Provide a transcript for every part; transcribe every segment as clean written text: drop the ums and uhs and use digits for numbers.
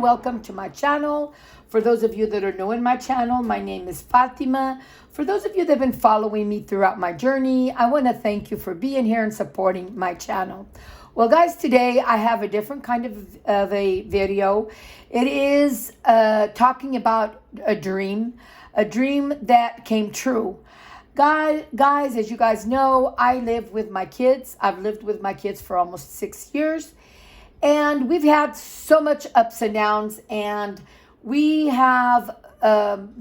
welcome to my channel. For those of you that are new in my channel, my name is Fatima. For those of you that have been following me throughout my journey, I want to thank you for being here and supporting my channel. Well, guys, today I have a different kind of a video. It is talking about a dream that came true. Guys, as you guys know, I live with my kids. I've lived with my kids for almost 6 years. And we've had so much ups and downs. And we have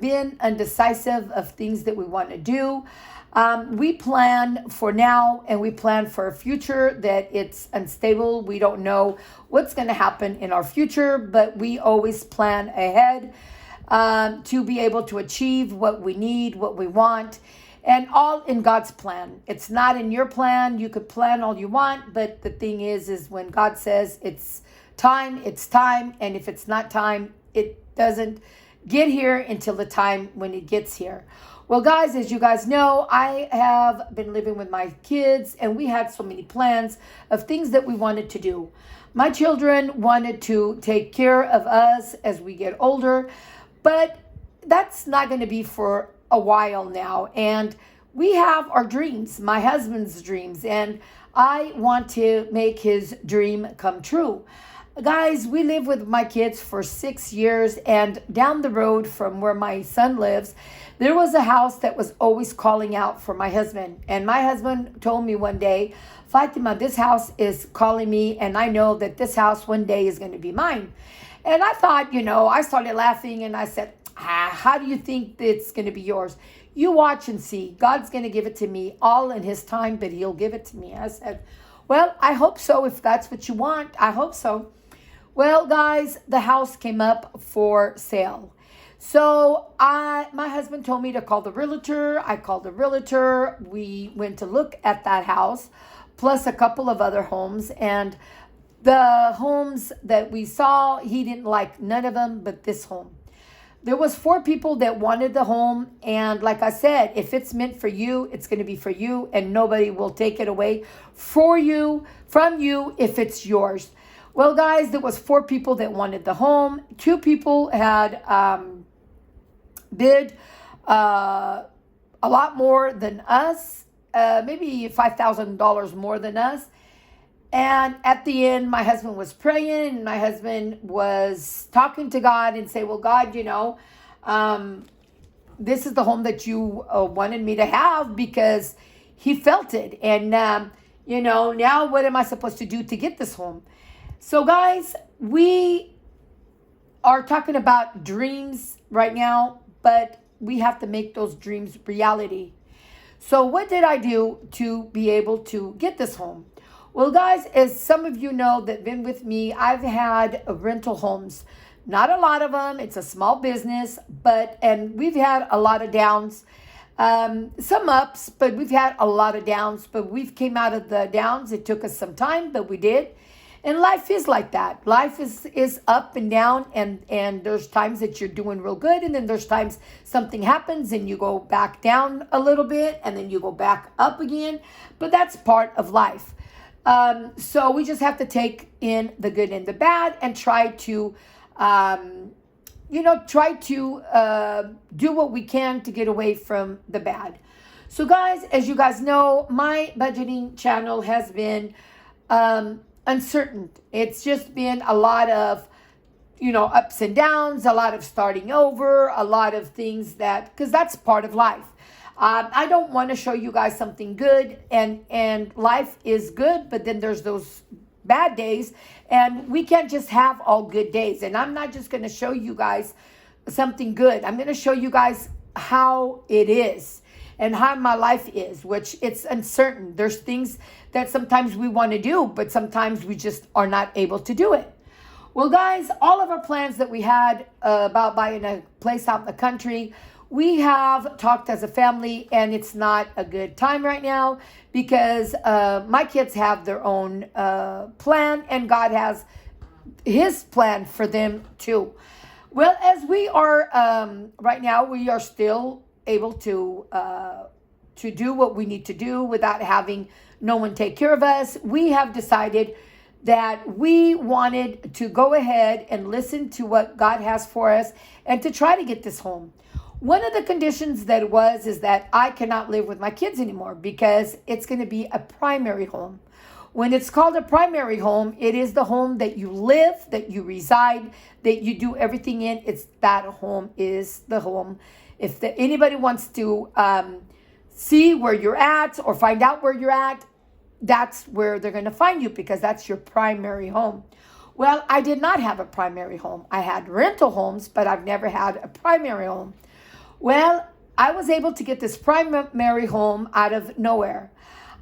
been undecisive of things that we want to do. We plan for now and we plan for a future that it's unstable. We don't know what's going to happen in our future, but we always plan ahead to be able to achieve what we need, what we want. And all in God's plan. It's not in your plan. You could plan all you want, but the thing is when God says it's time, it's time. And if it's not time, it doesn't get here until the time when it gets here. Well, guys, as you guys know, I have been living with my kids and we had so many plans of things that we wanted to do. My children wanted to take care of us as we get older, but that's not going to be for a while now. And we have our dreams, my husband's dreams, and I want to make his dream come true. Guys, we live with my kids for 6 years, and down the road from where my son lives, there was a house that was always calling out for my husband. And my husband told me one day, Fatima, this house is calling me, and I know that this house one day is going to be mine. And I thought, I started laughing and I said, how do you think it's going to be yours? You watch and see. God's going to give it to me all in his time, but he'll give it to me. I said, well, I hope so. If that's what you want, I hope so. Well, guys, the house came up for sale. So my husband told me to call the realtor. I called the realtor. We went to look at that house, plus a couple of other homes. And the homes that we saw, he didn't like none of them but this home. There was 4 people that wanted the home. And like I said, if it's meant for you, it's going to be for you. And nobody will take it away from you if it's yours. Well, guys, there was 4 people that wanted the home. 2 people had bid a lot more than us, maybe $5,000 more than us. And at the end, my husband was praying and my husband was talking to God and say, well, God, this is the home that you wanted me to have, because he felt it. And, now what am I supposed to do to get this home? So, guys, we are talking about dreams right now, but we have to make those dreams reality. So what did I do to be able to get this home? Well, guys, as some of you know that have been with me, I've had rental homes. Not a lot of them. It's a small business, and we've had a lot of downs. Some ups, but we've had a lot of downs. But we've came out of the downs. It took us some time, but we did. And life is like that. Life is up and down, and there's times that you're doing real good, and then there's times something happens and you go back down a little bit, and then you go back up again. But that's part of life. So we just have to take in the good and the bad and try to, do what we can to get away from the bad. So, guys, as you guys know, my budgeting channel has been uncertain. It's just been a lot of, ups and downs, a lot of starting over, a lot of things because that's part of life. I don't want to show you guys something good, and life is good, but then there's those bad days, and we can't just have all good days. And I'm not just going to show you guys something good. I'm going to show you guys how it is and how my life is, which it's uncertain. There's things that sometimes we want to do, but sometimes we just are not able to do it. Well, guys, all of our plans that we had about buying a place out in the country, we have talked as a family, and it's not a good time right now because my kids have their own plan, and God has his plan for them too. Well, as we are right now, we are still able to do what we need to do without having no one take care of us. We have decided that we wanted to go ahead and listen to what God has for us and to try to get this home. One of the conditions that was is that I cannot live with my kids anymore because it's going to be a primary home. When it's called a primary home, it is the home that you live, that you reside, that you do everything in. It's that home is the home. If anybody wants to see where you're at or find out where you're at, that's where they're going to find you because that's your primary home. Well, I did not have a primary home. I had rental homes, but I've never had a primary home. Well, I was able to get this primary home out of nowhere.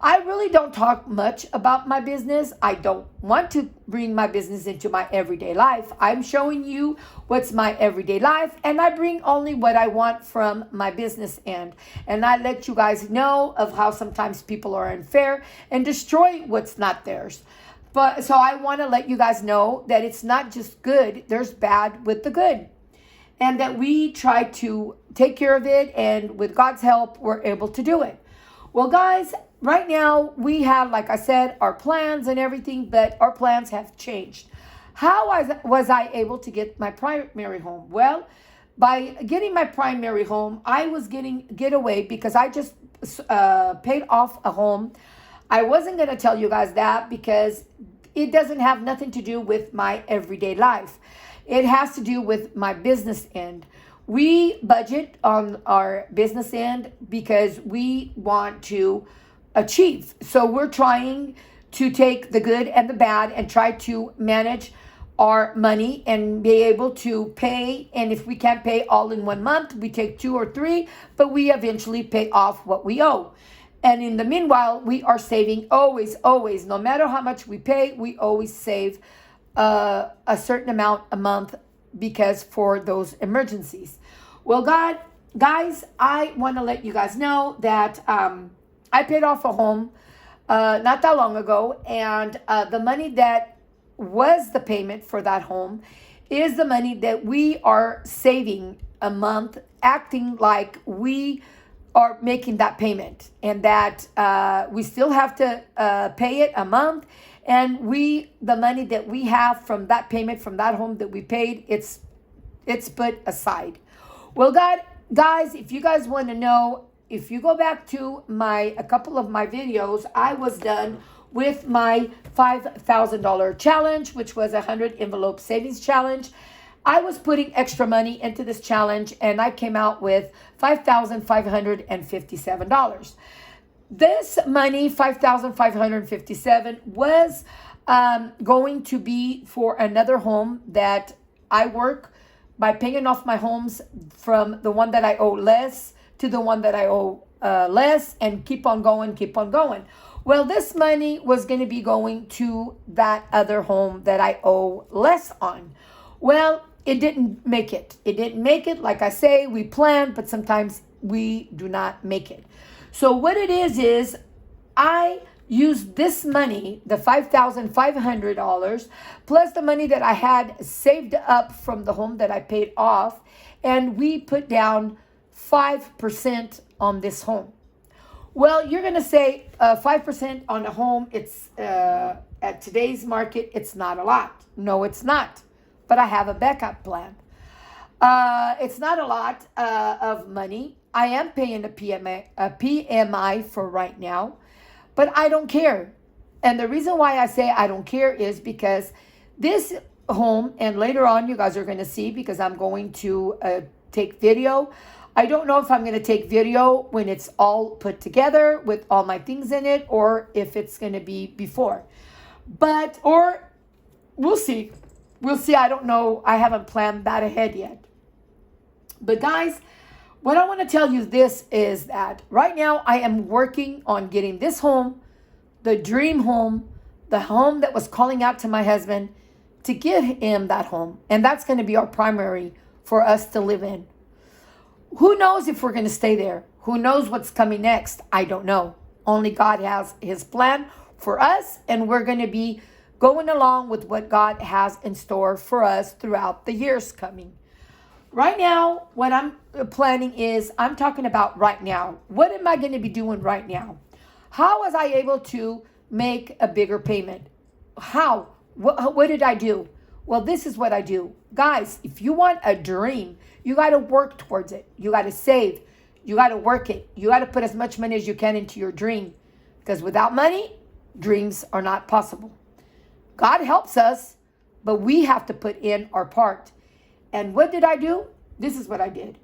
I really don't talk much about my business. I don't want to bring my business into my everyday life. I'm showing you what's my everyday life, and I bring only what I want from my business end. And I let you guys know of how sometimes people are unfair and destroy what's not theirs. But so I want to let you guys know that it's not just good, there's bad with the good. And that we try to take care of it, and with God's help, we're able to do it. Well, guys, right now we have, like I said, our plans and everything, but our plans have changed. How was I able to get my primary home? Well, by getting my primary home, I was get away because I just paid off a home. I wasn't going to tell you guys that because it doesn't have nothing to do with my everyday life. It has to do with my business end. We budget on our business end because we want to achieve. So we're trying to take the good and the bad and try to manage our money and be able to pay. And if we can't pay all in 1 month, we take 2 or 3, but we eventually pay off what we owe. And in the meanwhile, we are saving always, no matter how much we pay, we always save a certain amount a month because for those emergencies. Well, guys, I want to let you guys know that I paid off a home not that long ago, and the money that was the payment for that home is the money that we are saving a month, acting like we are making that payment, and that we still have to pay it a month. And the money that we have from that payment, from that home that we paid, it's put aside. Well, guys, if you guys want to know, if you go back to a couple of my videos, I was done with my $5,000 challenge, which was a 100 envelope savings challenge. I was putting extra money into this challenge, and I came out with $5,557. This money, $5,557, was going to be for another home that I work by paying off my homes from the one that I owe less to the one that I owe less, and keep on going. Well, this money was going to be going to that other home that I owe less on. Well, it didn't make it. Like I say, we planned, but sometimes we do not make it. So what it is I used this money, the $5,500, plus the money that I had saved up from the home that I paid off, and we put down 5% on this home. Well, you're going to say 5% on a home, it's at today's market, it's not a lot. No, it's not. But I have a backup plan. It's not a lot of money. I am paying a PMI for right now, but I don't care. And the reason why I say I don't care is because this home, and later on you guys are going to see, because I'm going to take video. I don't know if I'm going to take video when it's all put together with all my things in it, or if it's going to be before. Or we'll see. I don't know. I haven't planned that ahead yet. But guys, what I want to tell you this is that right now I am working on getting this home, the dream home, the home that was calling out to my husband, to give him that home. And that's going to be our primary for us to live in. Who knows if we're going to stay there? Who knows what's coming next? I don't know. Only God has his plan for us, and we're going to be going along with what God has in store for us throughout the years coming. Right now, what I'm planning is, I'm talking about right now. What am I going to be doing right now? How was I able to make a bigger payment? How? What did I do? Well, this is what I do. Guys, if you want a dream, you got to work towards it. You got to save. You got to work it. You got to put as much money as you can into your dream. Because without money, dreams are not possible. God helps us, but we have to put in our part. And what did I do? This is what I did.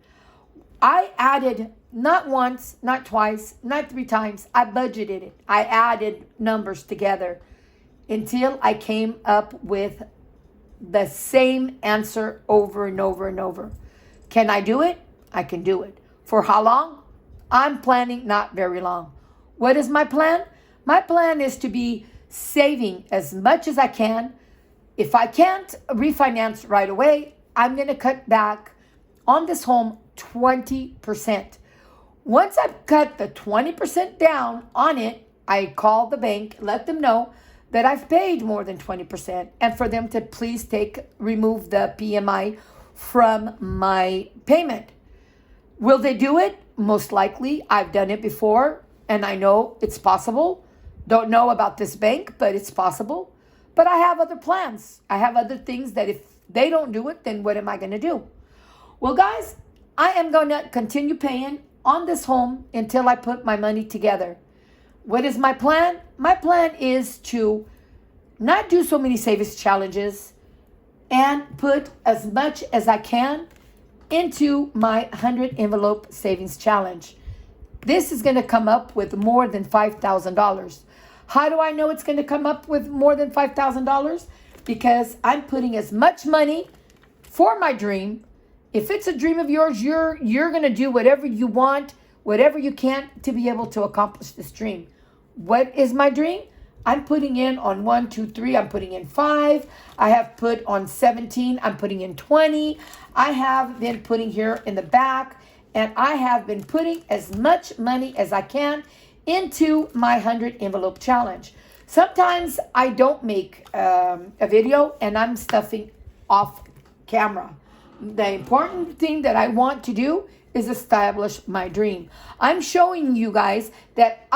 I added not once, not twice, not 3 times. I budgeted it. I added numbers together until I came up with the same answer over and over and over. Can I do it? I can do it. For how long? I'm planning not very long. What is my plan? My plan is to be saving as much as I can. If I can't refinance right away, I'm going to cut back on this home 20%. Once I've cut the 20% down on it, I call the bank, let them know that I've paid more than 20% and for them to please remove the PMI from my payment. Will they do it? Most likely. I've done it before and I know it's possible. Don't know about this bank, but it's possible. But I have other plans. I have other things that if they don't do it, then what am I going to do? Well, guys, I am going to continue paying on this home until I put my money together. What is my plan? My plan is to not do so many savings challenges and put as much as I can into my 100 envelope savings challenge. This is going to come up with more than $5,000. How do I know it's going to come up with more than $5,000? Because I'm putting as much money for my dream. If it's a dream of yours, you're going to do whatever you want, whatever you can to be able to accomplish this dream. What is my dream? I'm putting in on 1, 2, 3, I'm putting in 5. I have put on 17, I'm putting in 20. I have been putting here in the back, and I have been putting as much money as I can into my 100 envelope challenge. Sometimes I don't make a video and I'm stuffing off camera. The important thing that I want to do is establish my dream. I'm showing you guys that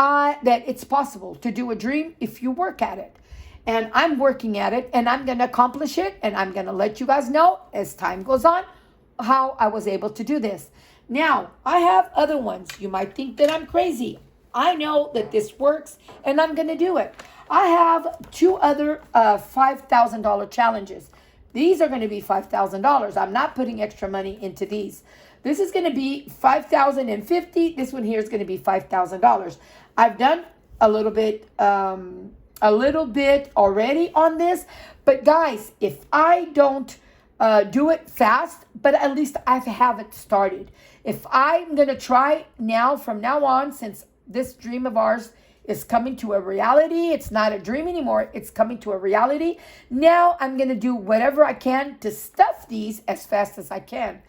it's possible to do a dream if you work at it. And I'm working at it and I'm going to accomplish it, and I'm going to let you guys know as time goes on how I was able to do this. Now, I have other ones. You might think that I'm crazy. I know that this works and I'm going to do it. I have 2 other $5,000 challenges. These are going to be $5,000. I'm not putting extra money into these. This is going to be $5,050. This one here is going to be $5,000. I've done a little bit already on this, but guys, if I don't do it fast, but at least I have it started. If I'm going to try now, from now on, since this dream of ours is coming to a reality, it's not a dream anymore, it's coming to a reality. Now I'm going to do whatever I can to stuff these as fast as I can.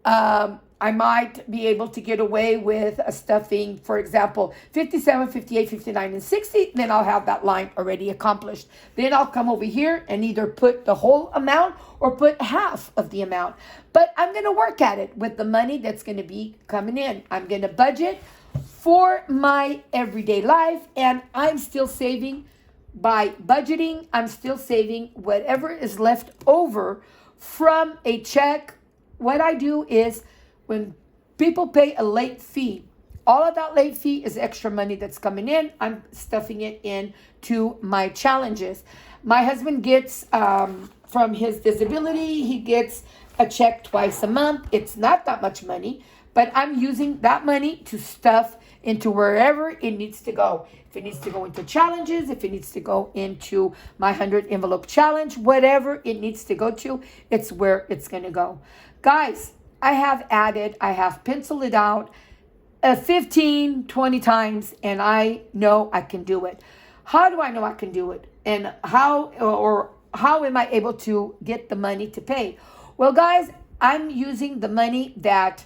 I might be able to get away with a stuffing, for example, 57, 58, 59, and 60. Then I'll have that line already accomplished. Then I'll come over here and either put the whole amount or put half of the amount. But I'm going to work at it with the money that's going to be coming in. I'm going to budget for my everyday life, and I'm still saving by budgeting. I'm still saving whatever is left over from a check. What I do is when people pay a late fee, all of that late fee is extra money that's coming in. I'm stuffing it into my challenges. My husband gets, from his disability, he gets a check twice a month. It's not that much money, but I'm using that money to stuff into wherever it needs to go. If it needs to go into challenges, if it needs to go into my 100 envelope challenge, whatever it needs to go to, it's where it's going to go. Guys, I have penciled it out 15, 20 times, and I know I can do it. How do I know I can do it? And how am I able to get the money to pay? Well, guys, I'm using the money that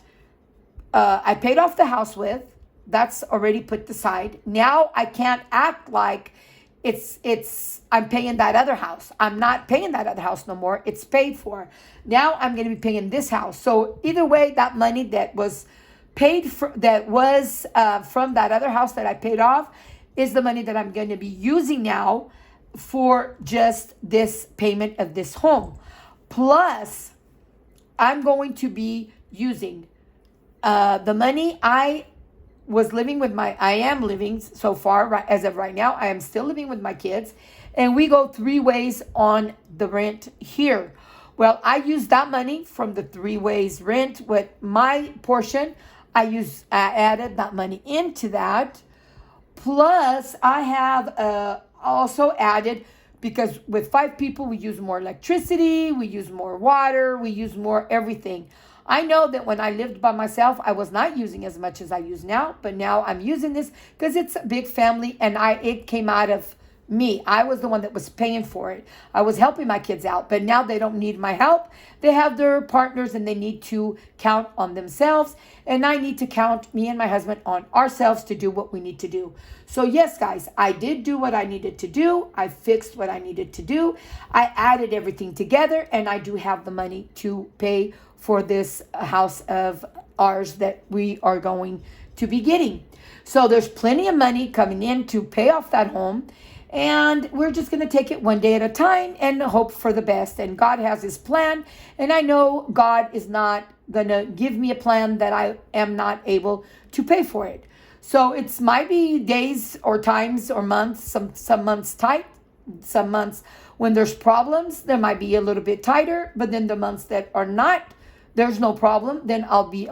I paid off the house with. That's already put aside. Now I can't act like I'm paying that other house. I'm not paying that other house no more. It's paid for. Now I'm going to be paying this house. So either way, that money that was paid for, from that other house that I paid off, is the money that I'm going to be using now for just this payment of this home. Plus, I'm going to be using the money I am living so far, right, as of right now. I am still living with my kids, and we go 3 ways on the rent here. Well, I use that money from the 3 ways rent with my portion. I added that money into that. Plus, I have also added, because with 5 people, we use more electricity, we use more water, we use more everything. I know that when I lived by myself, I was not using as much as I use now, but now I'm using this because it's a big family, and it came out of me. I was the one that was paying for it. I was helping my kids out, but now they don't need my help. They have their partners, and they need to count on themselves, and I need to count, me and my husband, on ourselves to do what we need to do. So yes, guys, I did do what I needed to do. I fixed what I needed to do. I added everything together, and I do have the money to pay for this house of ours that we are going to be getting. So there's plenty of money coming in to pay off that home. And we're just going to take it one day at a time and hope for the best. And God has his plan. And I know God is not going to give me a plan that I am not able to pay for it. So it might be days or times or months, some months tight, some months when there's problems, there might be a little bit tighter. But then the months that are not, there's no problem, then I'll be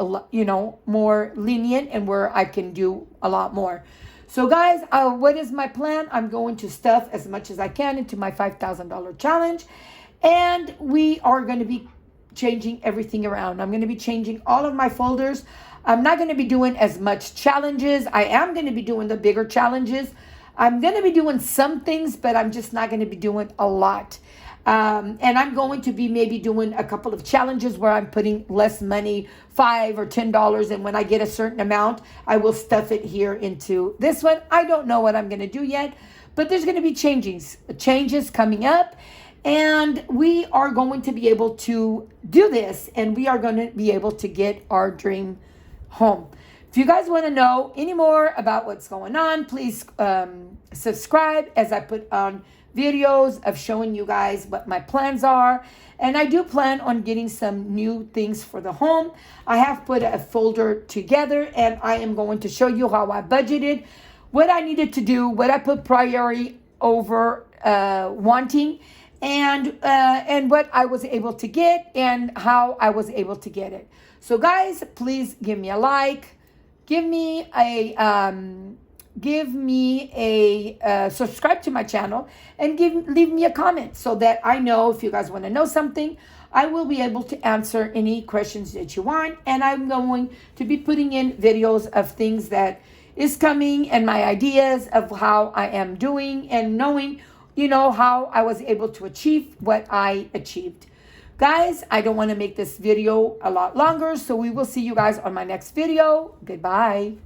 more lenient and where I can do a lot more. So guys, what is my plan? I'm going to stuff as much as I can into my $5,000 challenge. And we are going to be changing everything around. I'm going to be changing all of my folders. I'm not going to be doing as much challenges. I am going to be doing the bigger challenges. I'm going to be doing some things, but I'm just not going to be doing a lot. And I'm going to be maybe doing a couple of challenges where I'm putting less money, $5 or $10. And when I get a certain amount, I will stuff it here into this one. I don't know what I'm going to do yet, but there's going to be changes coming up. And we are going to be able to do this. And we are going to be able to get our dream home. If you guys want to know any more about what's going on, please subscribe as I put on videos of showing you guys what my plans are. And I do plan on getting some new things for the home. I have put a folder together, and I am going to show you how I budgeted, what I needed to do, what I put priority over wanting, and what I was able to get and how I was able to get it. So guys, please give me a like, give me a subscribe to my channel, and leave me a comment so that I know if you guys want to know something. I will be able to answer any questions that you want, and I'm going to be putting in videos of things that is coming and my ideas of how I am doing and knowing, how I was able to achieve what I achieved. Guys, I don't want to make this video a lot longer, so we will see you guys on my next video. Goodbye.